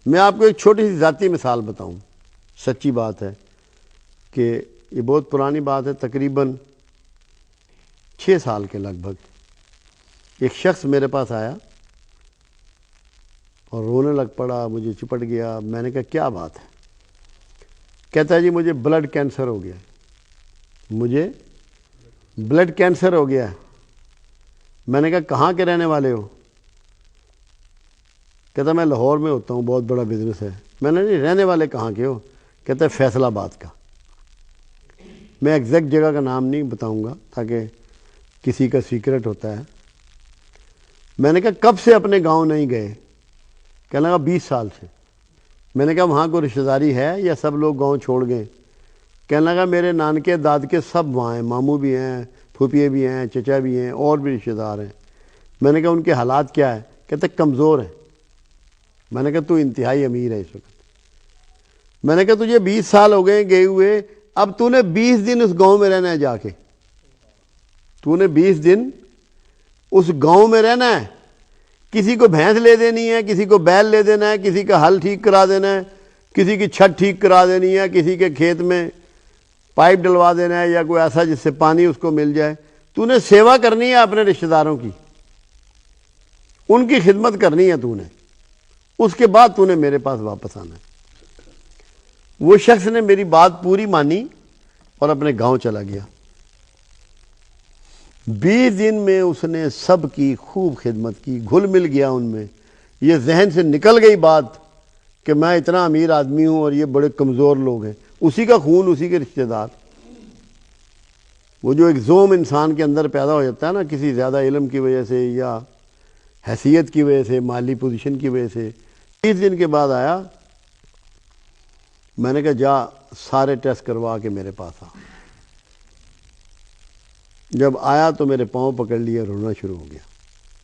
میں آپ کو ایک چھوٹی سی ذاتی مثال بتاؤں، سچی بات ہے کہ یہ بہت پرانی بات ہے، تقریباً 6 سال کے لگ بھگ ایک شخص میرے پاس آیا اور رونے لگ پڑا، مجھے چپٹ گیا۔ میں نے کہا کیا بات ہے؟ کہتا ہے جی مجھے بلڈ کینسر ہو گیا، مجھے بلڈ کینسر ہو گیا ہے۔ میں نے کہا کہاں کے رہنے والے ہو؟ کہتا میں لاہور میں ہوتا ہوں، بہت بڑا بزنس ہے۔ میں نے نہیں، رہنے والے کہاں کے ہو؟ کہتا ہے فیصل آباد کا۔ میں ایگزیکٹ جگہ کا نام نہیں بتاؤں گا تاکہ کسی کا سیکرٹ ہوتا ہے۔ میں نے کہا کب سے اپنے گاؤں نہیں گئے؟ کہنے لگا 20 سال سے۔ میں نے کہا وہاں کوئی رشتہ داری ہے یا سب لوگ گاؤں چھوڑ گئے؟ کہنے لگا میرے نانکے دادکے سب وہاں ہیں، ماموں بھی ہیں، پھوپھیے بھی ہیں، چچا بھی ہیں، اور بھی رشتہ دار ہیں۔ میں نے کہا ان کے حالات کیا ہے؟ کہتے کمزور ہیں۔ میں نے کہا تو انتہائی امیر ہے اس وقت۔ میں نے کہا تجھے 20 سال ہو گئے گئے ہوئے، اب تو نے 20 دن اس گاؤں میں رہنا ہے، جا کے تو نے 20 دن اس گاؤں میں رہنا ہے۔ کسی کو بھینس لے دینی ہے، کسی کو بیل لے دینا ہے، کسی کا ہل ٹھیک کرا دینا ہے، کسی کی چھت ٹھیک کرا دینی ہے، کسی کے کھیت میں پائپ ڈلوا دینا ہے یا کوئی ایسا جس سے پانی اس کو مل جائے۔ تو نے سیوا کرنی ہے اپنے رشتہ داروں کی، ان کی خدمت کرنی ہے تو نے، اس کے بعد تو نے میرے پاس واپس آنا ہے۔ وہ شخص نے میری بات پوری مانی اور اپنے گاؤں چلا گیا۔ 20 دن میں اس نے سب کی خوب خدمت کی، گھل مل گیا ان میں۔ یہ ذہن سے نکل گئی بات کہ میں اتنا امیر آدمی ہوں اور یہ بڑے کمزور لوگ ہیں۔ اسی کا خون، اسی کے رشتہ دار۔ وہ جو ایک زوم انسان کے اندر پیدا ہو جاتا ہے نا، کسی زیادہ علم کی وجہ سے یا حیثیت کی وجہ سے، مالی پوزیشن کی وجہ سے۔ 20 دن کے بعد آیا، میں نے کہا جا سارے ٹیسٹ کروا کے میرے پاس آ۔ جب آیا تو میرے پاؤں پکڑ لیا، رونا شروع ہو گیا۔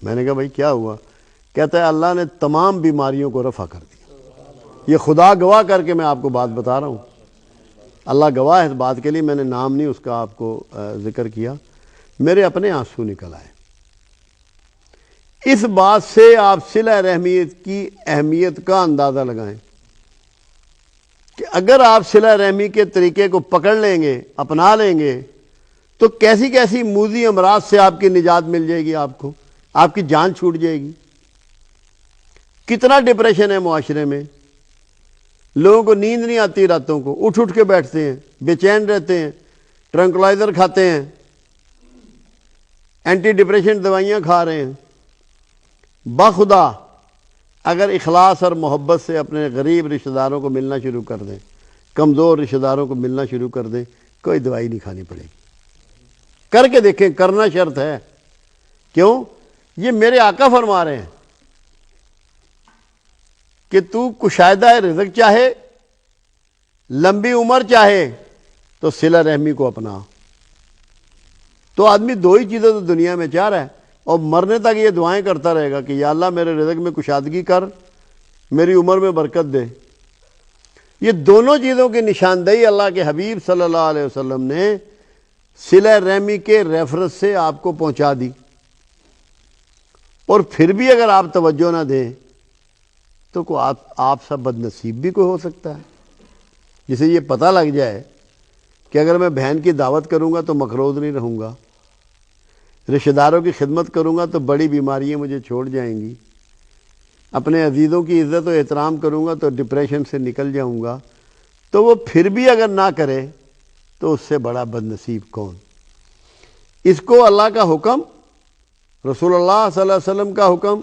میں نے کہا بھائی کیا ہوا؟ کہتا ہے اللہ نے تمام بیماریوں کو رفع کر دیا۔ یہ خدا گواہ کر کے میں آپ کو بات بتا رہا ہوں، اللہ گواہ ہے اس بات کے لیے، میں نے نام نہیں اس کا آپ کو ذکر کیا۔ میرے اپنے آنسو نکل آئے۔ اس بات سے آپ صلہ رحمیت کی اہمیت کا اندازہ لگائیں کہ اگر آپ صلہ رحمی کے طریقے کو پکڑ لیں گے، اپنا لیں گے، تو کیسی کیسی موذی امراض سے آپ کی نجات مل جائے گی، آپ کو، آپ کی جان چھوٹ جائے گی۔ کتنا ڈپریشن ہے معاشرے میں، لوگوں کو نیند نہیں آتی، راتوں کو اٹھ اٹھ کے بیٹھتے ہیں، بے چین رہتے ہیں، ٹرنکلائزر کھاتے ہیں، اینٹی ڈپریشن دوائیاں کھا رہے ہیں۔ بخدا اگر اخلاص اور محبت سے اپنے غریب رشتہ داروں کو ملنا شروع کر دیں، کمزور رشتہ داروں کو ملنا شروع کر دیں، کوئی دوائی نہیں کھانی پڑے گی۔ کر کے دیکھیں، کرنا شرط ہے۔ کیوں؟ یہ میرے آقا فرما رہے ہیں کہ تو کشادہ رزق چاہے، لمبی عمر چاہے، تو صلہ رحمی کو اپنا۔ تو آدمی 2 ہی چیزیں تو دنیا میں چاہ رہا ہے، اور مرنے تک یہ دعائیں کرتا رہے گا کہ یا اللہ میرے رزق میں کشادگی کر، میری عمر میں برکت دے۔ یہ دونوں چیزوں کی نشاندہی اللہ کے حبیب صلی اللہ علیہ وسلم نے صلہ رحمی کے ریفرنس سے آپ کو پہنچا دی۔ اور پھر بھی اگر آپ توجہ نہ دیں تو آپ سب بد نصیب بھی کوئی ہو سکتا ہے، جسے یہ پتہ لگ جائے کہ اگر میں بہن کی دعوت کروں گا تو مقروض نہیں رہوں گا، رشتہ داروں کی خدمت کروں گا تو بڑی بیماریاں مجھے چھوڑ جائیں گی، اپنے عزیزوں کی عزت و احترام کروں گا تو ڈپریشن سے نکل جاؤں گا، تو وہ پھر بھی اگر نہ کرے تو اس سے بڑا بد نصیب کون؟ اس کو اللہ کا حکم، رسول اللہ صلی اللہ علیہ وسلم کا حکم،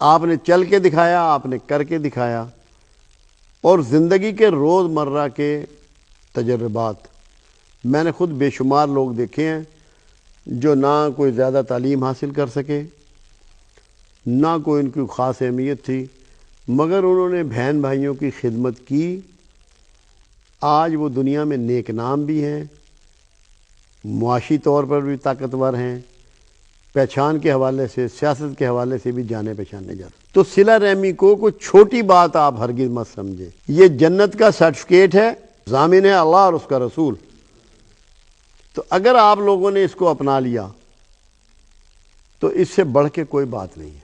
آپ نے چل کے دکھایا، آپ نے کر کے دکھایا، اور زندگی کے روز مرہ کے تجربات۔ میں نے خود بے شمار لوگ دیکھے ہیں جو نہ کوئی زیادہ تعلیم حاصل کر سکے، نہ کوئی ان کی خاص اہمیت تھی، مگر انہوں نے بہن بھائیوں کی خدمت کی۔ آج وہ دنیا میں نیک نام بھی ہیں، معاشی طور پر بھی طاقتور ہیں، پہچان کے حوالے سے، سیاست کے حوالے سے بھی جانے پہچانے جاتے۔ تو صلہ رحمی کو کوئی چھوٹی بات آپ ہرگز مت سمجھیں، یہ جنت کا سرٹیفکیٹ ہے، ضامن ہے اللہ اور اس کا رسول۔ تو اگر آپ لوگوں نے اس کو اپنا لیا تو اس سے بڑھ کے کوئی بات نہیں ہے۔